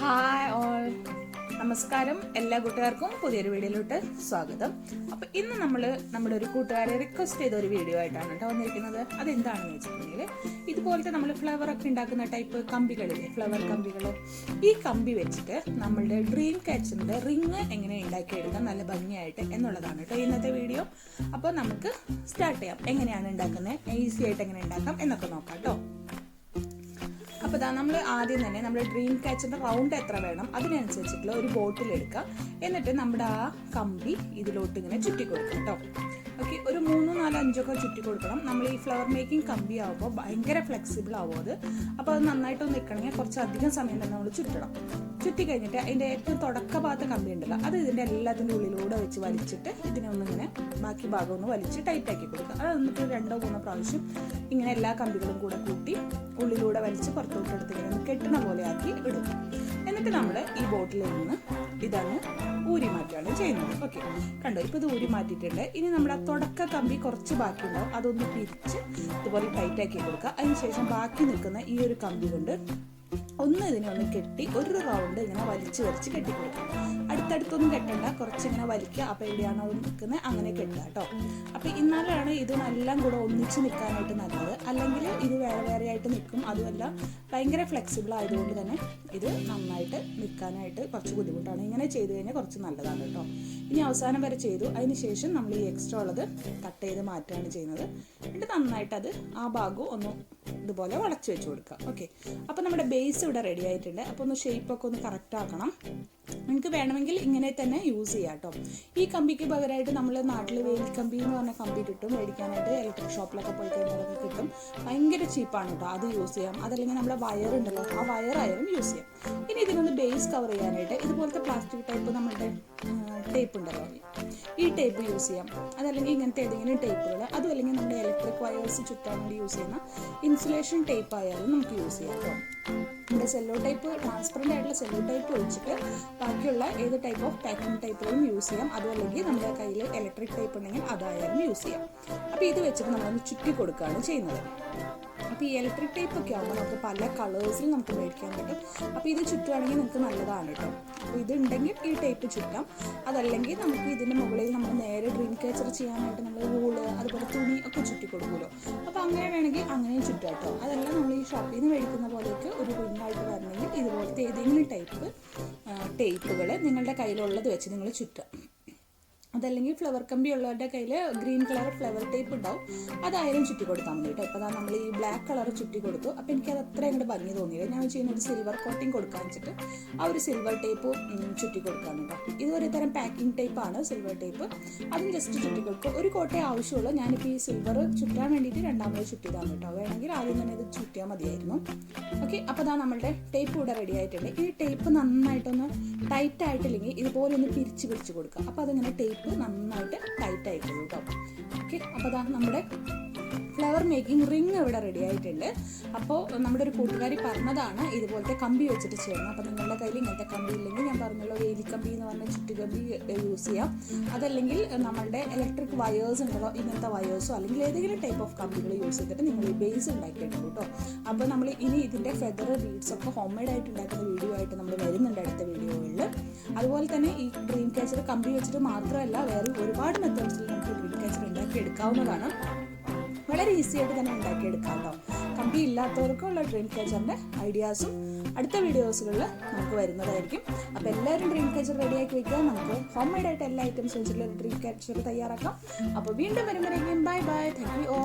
Hi all, നമസ്കാരം. എല്ലാ കൂട്ടുകാർക്കും പുതിയൊരു വീഡിയോയിലോട്ട് സ്വാഗതം. അപ്പോൾ ഇന്ന് നമ്മൾ നമ്മുടെ ഒരു കൂട്ടുകാരെ റിക്വസ്റ്റ് ചെയ്ത ഒരു വീഡിയോ ആയിട്ടാണ് കേട്ടോ വന്നിരിക്കുന്നത്. അതെന്താണെന്ന് വെച്ചിട്ടുണ്ടെങ്കിൽ, ഇതുപോലത്തെ നമ്മൾ ഫ്ലവർ ഒക്കെ ഉണ്ടാക്കുന്ന ടൈപ്പ് കമ്പികളില്ലേ, ഫ്ലവർ കമ്പികൾ, ഈ കമ്പി വെച്ചിട്ട് നമ്മളുടെ ഡ്രീം കാച്ചിൻ്റെ റിങ് എങ്ങനെ ഉണ്ടാക്കിയെടുക്കാം നല്ല ഭംഗിയായിട്ട് എന്നുള്ളതാണ് കേട്ടോ ഇന്നത്തെ വീഡിയോ. അപ്പോൾ നമുക്ക് സ്റ്റാർട്ട് ചെയ്യാം. എങ്ങനെയാണ് ഉണ്ടാക്കുന്നത്, ഈസി ആയിട്ട് എങ്ങനെ ഉണ്ടാക്കാം എന്നൊക്കെ നോക്കാം കേട്ടോ. അപ്പോൾ ഇതാ നമ്മൾ ആദ്യം തന്നെ നമ്മുടെ ഡ്രീം കാച്ചിൻ്റെ റൗണ്ട് എത്ര വേണം അതിനനുസരിച്ചിട്ടുള്ള ഒരു ബോട്ടിൽ എടുക്കുക. എന്നിട്ട് നമ്മുടെ ആ കമ്പി ഇതിലോട്ട് ഇങ്ങനെ ചുറ്റി കൊടുക്കുക കേട്ടോ. ഓക്കെ, ഒരു 3, 4, 5 ചുറ്റി കൊടുക്കണം. നമ്മൾ ഈ ഫ്ലവർ മേക്കിംഗ് കമ്പി ആവുമ്പോൾ ഭയങ്കര ഫ്ലെക്സിബിൾ ആവും അത്. അപ്പോൾ അത് നന്നായിട്ടൊന്ന് നിൽക്കണമെങ്കിൽ കുറച്ചധികം സമയം തന്നെ നമ്മൾ ചുറ്റണം. ചുറ്റി കഴിഞ്ഞിട്ട് അതിൻ്റെ ഏറ്റവും തുടക്ക ഭാഗത്തെ കമ്പി ഉണ്ടല്ലോ, അത് ഇതിൻ്റെ എല്ലാത്തിൻ്റെ ഉള്ളിലൂടെ വെച്ച് വലിച്ചിട്ട് ഇതിനെ ഒന്നിങ്ങനെ ബാക്കി ഭാഗം ഒന്ന് വലിച്ച് ടൈറ്റാക്കി കൊടുക്കുക. അത് എന്നിട്ട് 2, 3 പ്രാവശ്യം ഇങ്ങനെ എല്ലാ കമ്പികളും കൂടെ കൂട്ടി ഉള്ളിലൂടെ വലിച്ച് പുറത്തോട്ട് എടുത്ത് ഇങ്ങനെ കെട്ടണ പോലെ ആക്കി ഇടും. എന്നിട്ട് നമ്മൾ ഈ ബോട്ടിലിൽ നിന്ന് ഇതങ്ങ് ഊരി മാറ്റുകയാണ് ചെയ്യുന്നത്. ഓക്കെ, കണ്ടോ, ഇപ്പോൾ ഇത് ഊരി മാറ്റിയിട്ടുണ്ട്. ഇനി നമ്മുടെ ആ തുടക്ക കമ്പി കുറച്ച് ബാക്കി ഉണ്ടാവും, അതൊന്ന് പിരിച്ച് ഇതുപോലെ ടൈറ്റാക്കി കൊടുക്കുക. അതിനുശേഷം ബാക്കി നിൽക്കുന്ന ഈ ഒരു കമ്പി കൊണ്ട് ഇതിനെ ഒന്ന് കെട്ടി ഒരു റൗണ്ട് ഇങ്ങനെ വലിച്ച് കെട്ടിക്കൊടുക്കുക. അടുത്തടുത്തൊന്നും കെട്ടണ്ട, കുറച്ചിങ്ങനെ വലിക്കുക. അപ്പോൾ എവിടെയാണോ അത് നിൽക്കുന്നത് അങ്ങനെ കെട്ടുക കേട്ടോ. അപ്പോൾ ഇന്നാലാണ് ഇതിനെല്ലാം കൂടെ ഒന്നിച്ച് നിൽക്കാനായിട്ട് നല്ലത്. അല്ലെങ്കിൽ ഇത് വേറെ ആയിട്ട് നിൽക്കും. അതുമല്ല, ഭയങ്കര ഫ്ലെക്സിബിൾ ആയതുകൊണ്ട് തന്നെ ഇത് നന്നായിട്ട് നിൽക്കാനായിട്ട് കുറച്ച് ബുദ്ധിമുട്ടാണ്. ഇങ്ങനെ ചെയ്ത് കഴിഞ്ഞാൽ കുറച്ച് നല്ലതാണ് കേട്ടോ. ഇനി അവസാനം വരെ ചെയ്തു. അതിന് ശേഷം നമ്മൾ ഈ എക്സ്ട്രാ ഉള്ളത് കട്ട് ചെയ്ത് മാറ്റുകയാണ് ചെയ്യുന്നത്. എന്നിട്ട് നന്നായിട്ട് അത് ആ ഭാഗവും ഒന്ന് ഇതുപോലെ വളച്ച് വെച്ച് കൊടുക്കുക. ഓക്കെ, അപ്പോൾ നമ്മുടെ ബേസ് ഇവിടെ റെഡി ആയിട്ടുണ്ട്. അപ്പോൾ ഒന്ന് ഷേപ്പൊക്കെ ഒന്ന് കറക്റ്റ് ആക്കണം. നിങ്ങൾക്ക് വേണമെങ്കിൽ ഇങ്ങനെ തന്നെ യൂസ് ചെയ്യാം കേട്ടോ. ഈ കമ്പിക്ക് പകരമായിട്ട് നമ്മൾ നാട്ടിൽ വേലിക്കമ്പി എന്ന് പറഞ്ഞ കമ്പി കിട്ടും മേടിക്കാനായിട്ട്. ഇലക്ട്രിക് ഷോപ്പിലൊക്കെ പോയി കഴിഞ്ഞാലൊക്കെ കിട്ടും. ഭയങ്കര ചീപ്പാണ് കേട്ടോ, അത് യൂസ് ചെയ്യാം. അതല്ലെങ്കിൽ നമ്മുടെ വയർ ഉണ്ടല്ലോ, ആ വയറായാലും യൂസ് ചെയ്യാം. ഇനി ഇതിനൊന്ന് ബേസ് കവർ ചെയ്യാനായിട്ട് ഇതുപോലത്തെ പ്ലാസ്റ്റിക് ടൈപ്പ് നമ്മളുടെ ടേപ്പ് ഉണ്ടല്ലോ, ഈ ടേപ്പ് യൂസ് ചെയ്യാം. അതല്ലെങ്കിൽ ഇങ്ങനത്തെ ഏതെങ്കിലും ടേപ്പുകൾ, അതും അല്ലെങ്കിൽ നമ്മുടെ ഇലക്ട്രിക് വയേഴ്സ് ചുറ്റാൻ വേണ്ടി യൂസ് ചെയ്യുന്ന ഇൻസുലേഷൻ ടേപ്പ് ആയാലും നമുക്ക് യൂസ് ചെയ്യാം കേട്ടോ. നമ്മുടെ സെല്ലോ ടൈപ്പ്, ട്രാൻസ്പെറൻ്റ് ആയിട്ടുള്ള സെല്ലോ ടൈപ്പ് ഒഴിച്ചിട്ട് ബാക്കിയുള്ള ഏത് ടൈപ്പ് ഓഫ് പാക്കിംഗ് ടൈപ്പുകളും യൂസ് ചെയ്യാം. അതുമല്ലെങ്കിൽ നമ്മുടെ കയ്യിൽ ഇലക്ട്രിക് ടൈപ്പ് ഉണ്ടെങ്കിൽ അതായാലും യൂസ് ചെയ്യാം. അപ്പോൾ ഇത് വെച്ചിട്ട് നമ്മളൊന്ന് ചുറ്റി കൊടുക്കുകയാണ് ചെയ്യുന്നത്. അപ്പോൾ ഈ ഇലക്ട്രിക് ടൈപ്പ് ഒക്കെ ആകുമ്പോൾ നമുക്ക് പല കളേഴ്സിൽ നമുക്ക് മേടിക്കാൻ പറ്റും. അപ്പോൾ ഇത് ചുറ്റുവാണെങ്കിൽ നമുക്ക് നല്ലതാണ് കേട്ടോ. അപ്പോൾ ഇതുണ്ടെങ്കിൽ ഈ ടൈപ്പ് ചുറ്റാം. അതല്ലെങ്കിൽ നമുക്ക് ഇതിൻ്റെ മുകളിൽ നമ്മൾ നേരെ ഡ്രീം കാച്ചർ ചെയ്യാനായിട്ട് നമ്മൾ വൂള് അതുപോലെ തുണി ഒക്കെ ചുറ്റി കൊടുക്കുമല്ലോ. അപ്പോൾ അങ്ങനെ വേണമെങ്കിൽ അങ്ങനെയും ചുറ്റാം കേട്ടോ. അതല്ല, നമ്മൾ ഈ ഷോപ്പിൽ നിന്ന് മേടിക്കുന്ന പോലെയൊക്കെ ഒരു റിങ്ങായിട്ട് വരണമെങ്കിൽ ഇതുപോലത്തെ ഏതെങ്കിലും ടൈപ്പ് ടേപ്പുകൾ നിങ്ങളുടെ കയ്യിലുള്ളത് വെച്ച് നിങ്ങൾ ചുറ്റാം. അതല്ലെങ്കിൽ ഫ്ലവർ കമ്പി ഉള്ളവരുടെ കയ്യിൽ ഗ്രീൻ കളർ ഫ്ലവർ ടേപ്പ് ഉണ്ടാവും, അതായാലും ചുറ്റി കൊടുത്താൽ മതി കേട്ടോ. ഇപ്പോൾ നമ്മൾ ഈ ബ്ലാക്ക് കളർ ചുറ്റി കൊടുത്തു. അപ്പോൾ എനിക്കത് അത്ര അങ്ങോട്ട് ഭംഗി തോന്നിയില്ല. ഞാൻ ചെയ്യുന്ന ഒരു സിൽവർ കോട്ടിങ് കൊടുക്കാൻ വെച്ചിട്ട് ആ ഒരു സിൽവർ ടേപ്പ് ചുറ്റി കൊടുക്കാൻ കേട്ടോ. ഇത് ഒരു തരം പാക്കിംഗ് ടേപ്പാണ് സിൽവർ ടേപ്പ്. അതും ജസ്റ്റ് ചുറ്റി കൊടുക്കും. ഒരു കോട്ടേ ആവശ്യമുള്ളൂ. ഞാനിപ്പോൾ ഈ സിൽവർ ചുറ്റാൻ വേണ്ടിയിട്ട് രണ്ടാമത് ചുറ്റിയതാണ് കേട്ടോ. വേണമെങ്കിൽ ആദ്യം തന്നെ ഇത് ചുറ്റിയാൽ മതിയായിരുന്നു. ഓക്കെ, അപ്പോൾ അതാ നമ്മളുടെ ടേപ്പ് ഇവിടെ റെഡി ആയിട്ടുണ്ട്. ഈ ടേപ്പ് നന്നായിട്ടൊന്ന് ടൈറ്റ് ആയിട്ടില്ലെങ്കിൽ ഇതുപോലെ ഒന്ന് പിരിച്ച് കൊടുക്കുക. അപ്പോൾ അതിങ്ങനെ ടേപ്പ് നന്നായിട്ട് ടൈറ്റ് ആയിക്കോളൂ കേട്ടോ. ഓക്കെ, അപ്പോൾ അതാ നമ്മുടെ ഫ്ലവർ മേക്കിംഗ് റിങ് ഇവിടെ റെഡി ആയിട്ടുണ്ട്. അപ്പോൾ നമ്മുടെ ഒരു കൂട്ടുകാരി പറഞ്ഞതാണ് ഇതുപോലത്തെ കമ്പി വെച്ചിട്ട് ചെയ്യണം. അപ്പോൾ നിങ്ങളുടെ കയ്യിൽ ഇങ്ങനത്തെ കമ്പി ഇല്ലെങ്കിൽ ഞാൻ പറഞ്ഞല്ലോ വേലിക്കമ്പി എന്ന് പറഞ്ഞ ചുറ്റുകമ്പി യൂസ് ചെയ്യാം. അതല്ലെങ്കിൽ നമ്മളുടെ ഇലക്ട്രിക് വയേഴ്സ് ഉണ്ടല്ലോ, ഇങ്ങനത്തെ വയേഴ്സോ അല്ലെങ്കിൽ ഏതെങ്കിലും ടൈപ്പ് ഓഫ് കമ്പികൾ യൂസ് ചെയ്തിട്ട് നിങ്ങൾ ഈ ബേസ് ഉണ്ടാക്കിയെടുക്കും കേട്ടോ. അപ്പോൾ നമ്മൾ ഇനി ഇതിൻ്റെ ഫെദർ ബീഡ്സ് ഒക്കെ ഹോം മെയ്ഡ് ആയിട്ട് ഉണ്ടാക്കുന്ന വീഡിയോ ആയിട്ട് നമ്മൾ വരുന്നുണ്ട് അടുത്ത വീഡിയോകളിൽ. അതുപോലെ തന്നെ ഈ ഡ്രീം കാച്ചർ കമ്പി വെച്ചിട്ട് മാത്രമല്ല, വേറെ ഒരുപാട് മെത്തേഡ്സിൽ നമുക്ക് ഡ്രീം കാച്ചർ ഉണ്ടാക്കി എടുക്കാവുന്നതാണ്. വളരെ ഈസി ആയിട്ട് തന്നെ ഉണ്ടാക്കിയെടുക്കാം കേട്ടോ. കമ്പി ഇല്ലാത്തവർക്കുള്ള ഡ്രീം കാച്ചറിൻ്റെ ഐഡിയാസും അടുത്ത വീഡിയോസുകളിൽ നമുക്ക് വരുന്നതായിരിക്കും. അപ്പോൾ എല്ലാവരും ഡ്രീം കാച്ചർ റെഡിയാക്കി വെക്കുക. നമുക്ക് ഹോം മെയ്ഡ് ആയിട്ട് എല്ലാ ഐറ്റംസ് വെച്ചിട്ടുള്ള ഡ്രീം കാച്ചർ തയ്യാറാക്കാം. അപ്പോൾ വീണ്ടും വരുമ്പോഴേക്കും bye bye, thank you all.